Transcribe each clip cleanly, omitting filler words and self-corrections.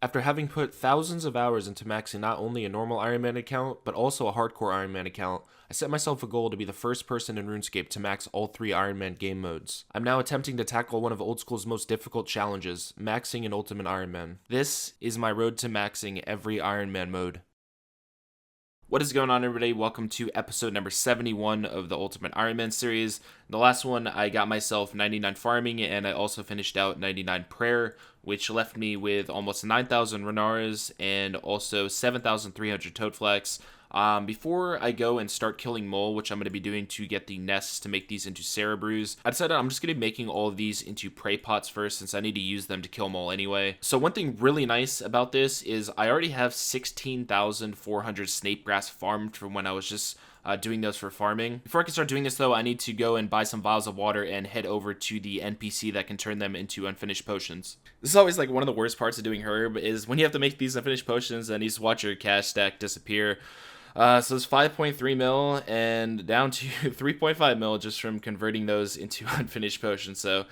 After having put thousands of hours into maxing not only a normal Ironman account, but also a hardcore Ironman account, I set myself a goal to be the first person in Runescape to max all 3 Ironman game modes. I'm now attempting to tackle one of old school's most difficult challenges, maxing an Ultimate Ironman. This is my road to maxing every Ironman mode. What is going on, everybody? Welcome to episode number 71 of the Ultimate Ironman series. In the last one, I got myself 99 farming, and I also finished out 99 prayer, which left me with almost 9,000 Renaras and also 7,300 Toadflax. Before I go and start killing mole, which I'm going to be doing to get the nests to make these into Cerebrews, I decided I'm just going to be making all of these into prey pots first, since I need to use them to kill mole anyway. So one thing really nice about this is I already have 16,400 snape grass farmed from when I was just doing those for farming. Before I can start doing this though, I need to go and buy some vials of water and head over to the NPC that can turn them into unfinished potions. This is always like one of the worst parts of doing herb, is when you have to make these unfinished potions and you just watch your cash stack disappear. So it's 5.3 mil and down to 3.5 mil just from converting those into unfinished potions. So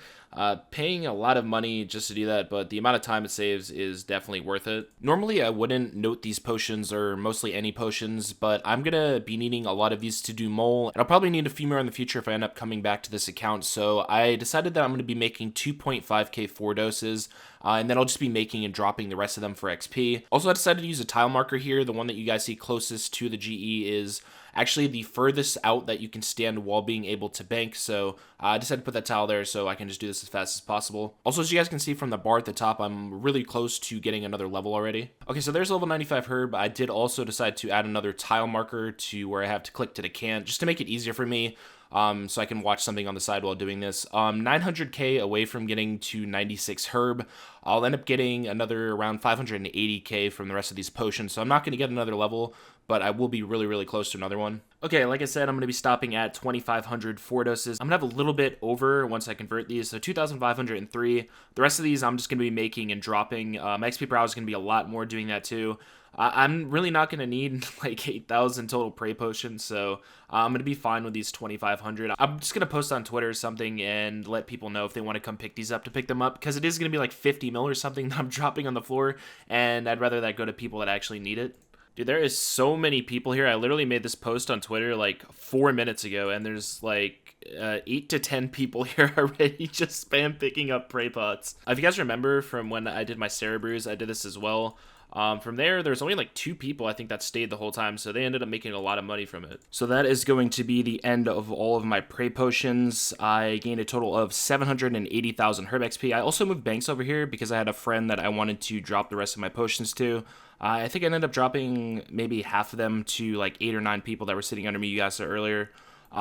paying a lot of money just to do that, but the amount of time it saves is definitely worth it. Normally I wouldn't note these potions, or mostly any potions, but I'm gonna be needing a lot of these to do mole, and I'll probably need a few more in the future if I end up coming back to this account. So I decided that I'm gonna be making 2.5k 4 doses. And then I'll just be making and dropping the rest of them for XP. Also, I decided to use a tile marker here. The one that you guys see closest to the GE is actually the furthest out that you can stand while being able to bank. So I decided to put that tile there so I can just do this as fast as possible. Also, as you guys can see from the bar at the top, I'm really close to getting another level already. Okay, so there's level 95 herb. I did also decide to add another tile marker to where I have to click to the can, just to make it easier for me. So I can watch something on the side while doing this. 900k away from getting to 96 herb. I'll end up getting another around 580k from the rest of these potions. So I'm not going to get another level, but I will be really, really close to another one. Okay, like I said, I'm going to be stopping at 2,500 4 doses. I'm going to have a little bit over once I convert these, so 2,503. The rest of these I'm just going to be making and dropping. My XP per hour is going to be a lot more doing that too. I'm really not going to need like 8,000 total prey potions, so I'm going to be fine with these 2,500. I'm just going to post on Twitter or something and let people know if they want to come pick these up to pick them up, because it is going to be like 50 mil or something that I'm dropping on the floor, and I'd rather that go to people that actually need it. Dude, there is so many people here. I literally made this post on Twitter like 4 minutes ago, and there's like 8 to 10 people here already just spam picking up prey pots. If you guys remember from when I did my Cerebrews, I did this as well. From there's only like 2 people I think that stayed the whole time, so they ended up making a lot of money from it. So that is going to be the end of all of my prey potions. I gained a total of 780,000 herb XP. I also moved banks over here because I had a friend that I wanted to drop the rest of my potions to. I think I ended up dropping maybe half of them to like 8 or 9 people that were sitting under me, you guys saw earlier.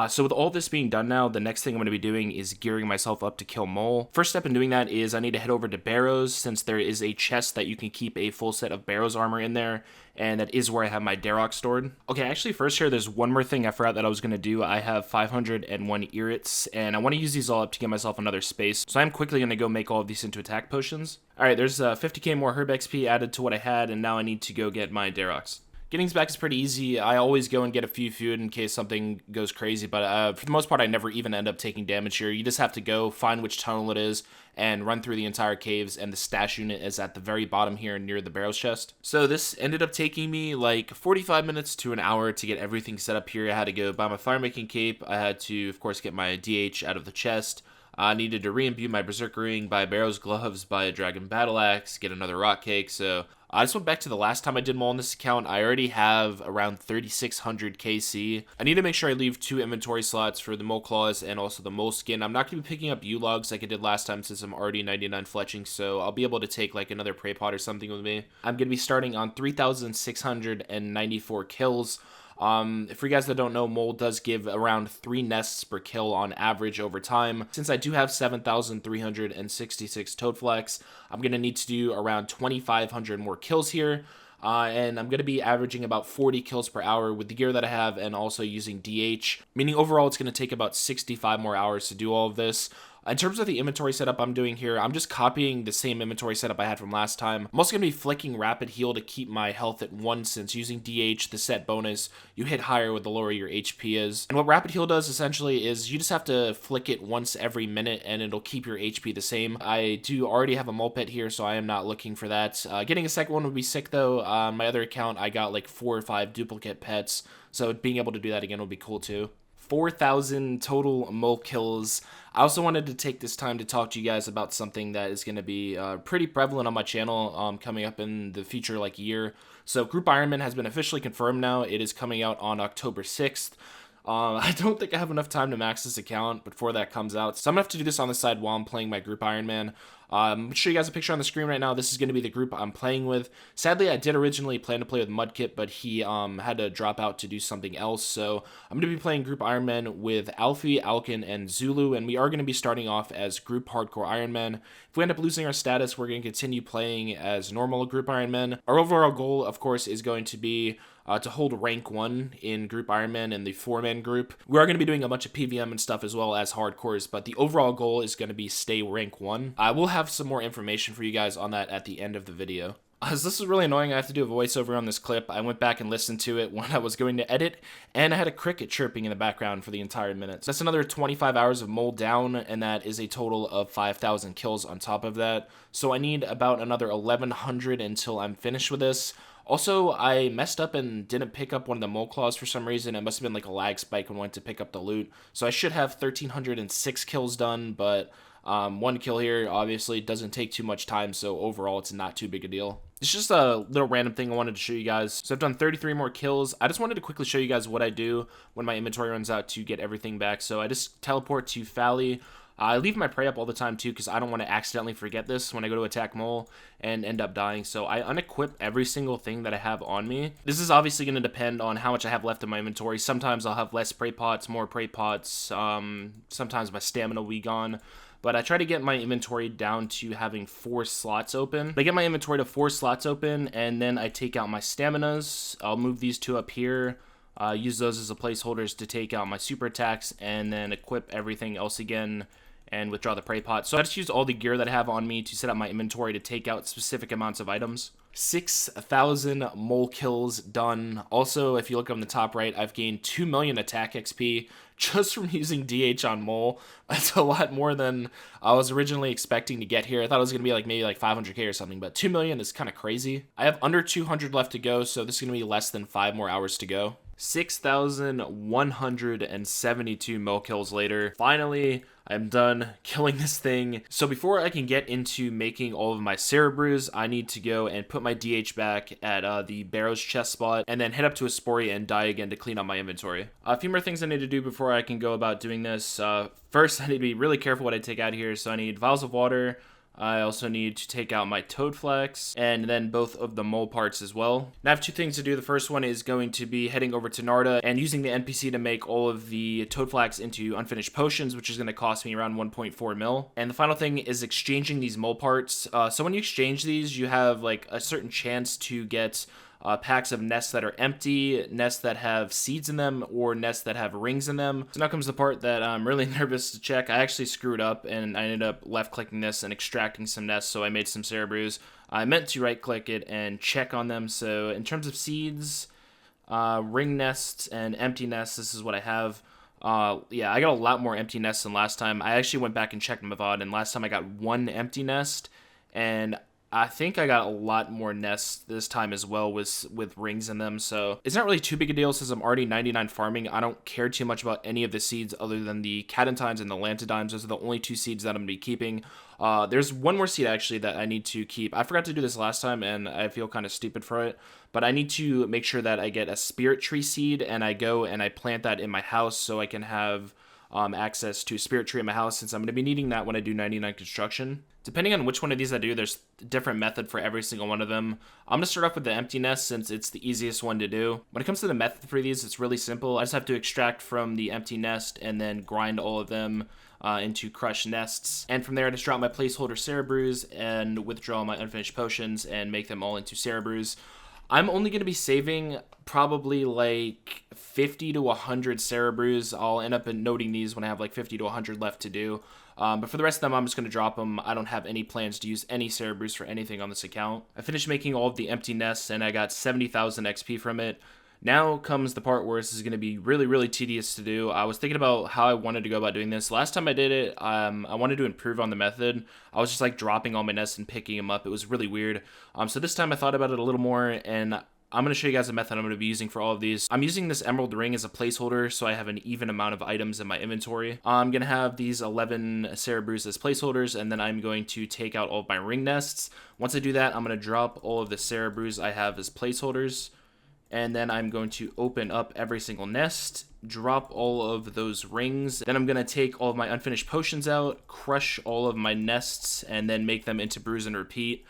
So with all this being done now, the next thing I'm going to be doing is gearing myself up to kill mole. First step in doing that is I need to head over to Barrows, since there is a chest that you can keep a full set of Barrows armor in there, and that is where I have my Darok stored. Okay, actually first here, there's one more thing I forgot that I was going to do. I have 501 Irits, and I want to use these all up to get myself another space, so I'm quickly going to go make all of these into attack potions. Alright, there's 50k more herb XP added to what I had, and now I need to go get my Daroks. Getting these back is pretty easy. I always go and get a few food in case something goes crazy, but for the most part, I never even end up taking damage here. You just have to go, find which tunnel it is, and run through the entire caves, and the stash unit is at the very bottom here near the Barrows chest. So this ended up taking me like 45 minutes to an hour to get everything set up here. I had to go buy my fire-making cape. I had to, of course, get my DH out of the chest. I needed to re-imbue my Berserker Ring, buy Barrows gloves, buy a Dragon Battle Axe, get another Rock Cake. So I just went back to the last time I did mole on this account. I already have around 3,600 KC. I need to make sure I leave 2 inventory slots for the mole claws and also the mole skin. I'm not going to be picking up U-logs like I did last time, since I'm already 99 fletching, so I'll be able to take like another prey pot or something with me. I'm going to be starting on 3,694 kills. For you guys that don't know, mole does give around 3 nests per kill on average over time. Since I do have 7,366 Toadflax, I'm going to need to do around 2,500 more kills here. And I'm going to be averaging about 40 kills per hour with the gear that I have, and also using DH, meaning overall it's going to take about 65 more hours to do all of this. In terms of the inventory setup I'm doing here, I'm just copying the same inventory setup I had from last time. I'm also going to be flicking Rapid Heal to keep my health at 1, since using DH, the set bonus, you hit higher with the lower your HP is. And what Rapid Heal does essentially is you just have to flick it once every minute and it'll keep your HP the same. I do already have a mole pet here, so I am not looking for that. Getting a second one would be sick though. On my other account, I got like 4 or 5 duplicate pets, so being able to do that again would be cool too. 4,000 total mole kills. I also wanted to take this time to talk to you guys about something that is going to be pretty prevalent on my channel coming up in the future like year. So Group Ironman has been officially confirmed now. It is coming out on October 6th. I don't think I have enough time to max this account before that comes out, so I'm gonna have to do this on the side while I'm playing my Group Ironman. I'm gonna show you guys a picture on the screen right now. This is gonna be the group I'm playing with. Sadly, I did originally plan to play with Mudkip, but he had to drop out to do something else, so I'm gonna be playing Group Ironman with Alfie, Alkin, and Zulu, and we are gonna be starting off as Group Hardcore Ironman. If we end up losing our status, we're gonna continue playing as normal Group Ironman. Our overall goal, of course, is going to be to hold rank 1 in Group Ironman in the 4-man group. We are going to be doing a bunch of PVM and stuff as well as hardcores, but the overall goal is going to be stay rank 1. I will have some more information for you guys on that at the end of the video. As this is really annoying, I have to do a voiceover on this clip. I went back and listened to it when I was going to edit, and I had a cricket chirping in the background for the entire minute. So that's another 25 hours of mole down, and that is a total of 5,000 kills on top of that. So I need about another 1,100 until I'm finished with this. Also, I messed up and didn't pick up one of the mole claws for some reason. It must have been like a lag spike when I went to pick up the loot. So I should have 1,306 kills done, but 1 kill here obviously doesn't take too much time, so overall it's not too big a deal. It's just a little random thing I wanted to show you guys. So I've done 33 more kills. I just wanted to quickly show you guys what I do when my inventory runs out to get everything back. So I just teleport to Fally. I leave my prey up all the time too because I don't want to accidentally forget this when I go to attack mole and end up dying. So I unequip every single thing that I have on me. This is obviously going to depend on how much I have left in my inventory. Sometimes I'll have less prey pots, more prey pots. Sometimes my stamina will be gone. But I try to get my inventory down to having 4 slots open. I get my inventory to 4 slots open, and then I take out my staminas. I'll move these 2 up here. Use those as the placeholders to take out my super attacks, and then equip everything else again and withdraw the prey pot. So I just use all the gear that I have on me to set up my inventory to take out specific amounts of items. 6,000 mole kills done. Also, if you look on the top right, I've gained 2 million attack XP just from using DH on mole. That's a lot more than I was originally expecting to get here. I thought it was going to be like maybe like 500k or something, but 2 million is kind of crazy. I have under 200 left to go, so this is going to be less than 5 more hours to go. 6,172 mole kills later. Finally, I'm done killing this thing. So before I can get into making all of my Cerebrews, I need to go and put my DH back at the Barrow's chest spot, and then head up to a Spory and die again to clean up my inventory. A few more things I need to do before I can go about doing this. First, I need to be really careful what I take out here. So I need vials of water. I also need to take out my Toadflax, and then both of the mole parts as well. Now I have 2 things to do. The first one is going to be heading over to Narda and using the NPC to make all of the Toadflax into unfinished potions, which is going to cost me around 1.4 mil. And the final thing is exchanging these mole parts. So when you exchange these, you have like a certain chance to get packs of nests that are empty, nests that have seeds in them, or nests that have rings in them. So now comes the part that I'm really nervous to check. I actually screwed up and I ended up left clicking this and extracting some nests, so I made some Cerebrews. I meant to right click it and check on them. So in terms of seeds, ring nests and empty nests, this is what I have. Yeah, I got a lot more empty nests than last time. I actually went back and checked my VOD, and last time I got 1 empty nest, and I think I got a lot more nests this time as well with rings in them, so it's not really too big a deal since I'm already 99 farming. I don't care too much about any of the seeds other than the Catentines and the Lantidymes. Those are the only 2 seeds that I'm going to be keeping. There's one more seed actually that I need to keep. I forgot to do this last time and I feel kind of stupid for it, but I need to make sure that I get a Spirit Tree seed and I go and I plant that in my house so I can have access to Spirit Tree in my house, since I'm going to be needing that when I do 99 construction. Depending on which one of these I do, there's a different method for every single one of them. I'm going to start off with the empty nest since it's the easiest one to do. When it comes to the method for these, it's really simple. I just have to extract from the empty nest and then grind all of them into crushed nests. And from there, I just drop my placeholder Cerebrews and withdraw my unfinished potions and make them all into Cerebrews. I'm only going to be saving probably like 50 to 100 Cerebrews. I'll end up noting these when I have like 50 to 100 left to do. But for the rest of them, I'm just going to drop them. I don't have any plans to use any Cerebrus for anything on this account. I finished making all of the empty nests, and I got 70,000 XP from it. Now comes the part where this is going to be really, really tedious to do. I was thinking about how I wanted to go about doing this. Last time I did it, I wanted to improve on the method. I was just like dropping all my nests and picking them up. It was really weird. So this time I thought about it a little more, and I'm going to show you guys the method I'm going to be using for all of these. I'm using this emerald ring as a placeholder, so I have an even amount of items in my inventory. I'm going to have these 11 Cerebrus as placeholders, and then I'm going to take out all of my ring nests. Once I do that, I'm going to drop all of the Cerebrus I have as placeholders. And then I'm going to open up every single nest, drop all of those rings. Then I'm going to take all of my unfinished potions out, crush all of my nests, and then make them into brews and repeat.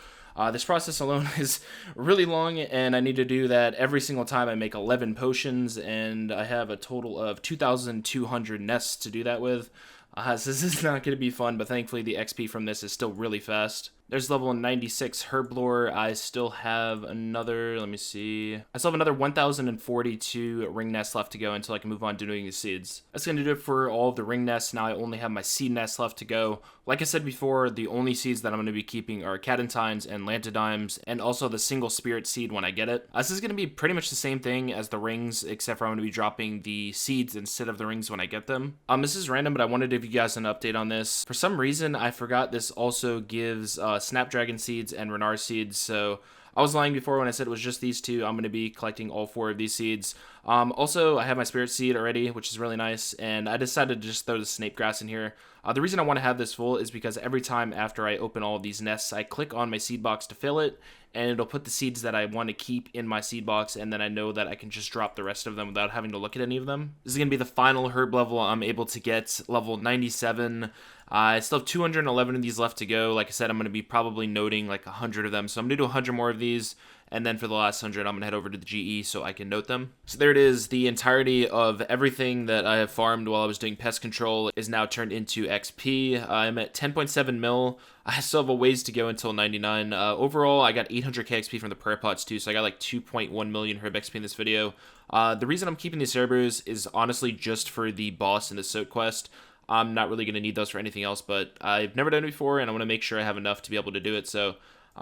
This process alone is really long, and I need to do that every single time I make 11 potions, and I have a total of 2,200 nests to do that with. So this is not going to be fun, but thankfully the XP from this is still really fast. There's level 96 Herblore. I still have another, let me see. I still have another 1,042 ring nests left to go until I can move on to doing the seeds. That's going to do it for all of the ring nests. Now I only have my seed nests left to go. Like I said before, the only seeds that I'm going to be keeping are Catentines and Lantodimes, and also the single spirit seed when I get it. This is going to be pretty much the same thing as the rings, except for I'm going to be dropping the seeds instead of the rings when I get them. This is random, but I wanted to give you guys an update on this. For some reason, I forgot this also gives Snapdragon seeds and Renar seeds, so I was lying before when I said it was just these two. I'm going to be collecting all 4 of these seeds. Also, I have my spirit seed already, which is really nice, and I decided to just throw the snape grass in here. The reason I want to have this full is because every time after I open all of these nests, I click on my seed box to fill it, and it'll put the seeds that I want to keep in my seed box, and then I know that I can just drop the rest of them without having to look at any of them. This is going to be the final herb level I'm able to get, level 97. I still have 211 of these left to go. Like I said, I'm going to be probably noting like 100 of them, so I'm going to do 100 more of these. And then for the last 100, I'm going to head over to the GE so I can note them. So there it is. The entirety of everything that I have farmed while I was doing pest control is now turned into XP. I'm at 10.7 mil. I still have a ways to go until 99. Overall, I got 800k XP from the prayer pots too, so I got like 2.1 million herb XP in this video. The reason I'm keeping these Cerebrus is honestly just for the boss and the soak quest. I'm not really going to need those for anything else, but I've never done it before, and I want to make sure I have enough to be able to do it, so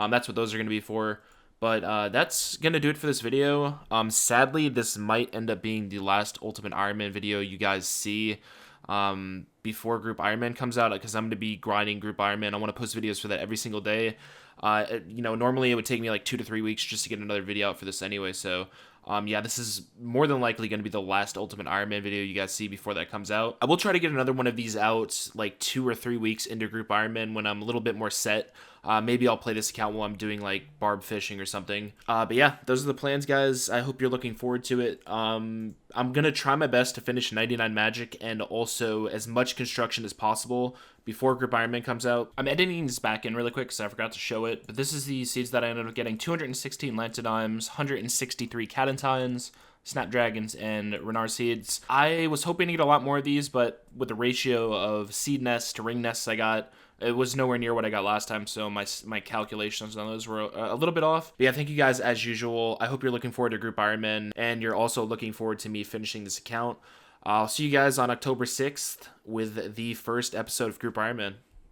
that's what those are going to be for. But that's going to do it for this video. Sadly, this might end up being the last Ultimate Ironman video you guys see before Group Ironman comes out, because I'm going to be grinding Group Ironman. I want to post videos for that every single day. Normally it would take me like 2 to 3 weeks just to get another video out for this anyway, so yeah, this is more than likely going to be the last Ultimate Ironman video you guys see before that comes out. I will try to get another one of these out like 2 or 3 weeks into Group Ironman when I'm a little bit more set. Maybe I'll play this account while I'm doing like barb fishing or something. But yeah, those are the plans, guys. I hope you're looking forward to it. I'm going to try my best to finish 99 magic and also as much construction as possible before Group Ironman comes out. I'm editing this back in really quick because I forgot to show it. But this is the seeds that I ended up getting. 216 Lantodimes, 163 Catentines, Snapdragons, and Renar seeds. I was hoping to get a lot more of these, but with the ratio of seed nests to ring nests I got, it was nowhere near what I got last time, so my calculations on those were a little bit off. But yeah, thank you guys as usual. I hope you're looking forward to Group Ironman, and you're also looking forward to me finishing this account. I'll see you guys on October 6th with the first episode of Group Ironman.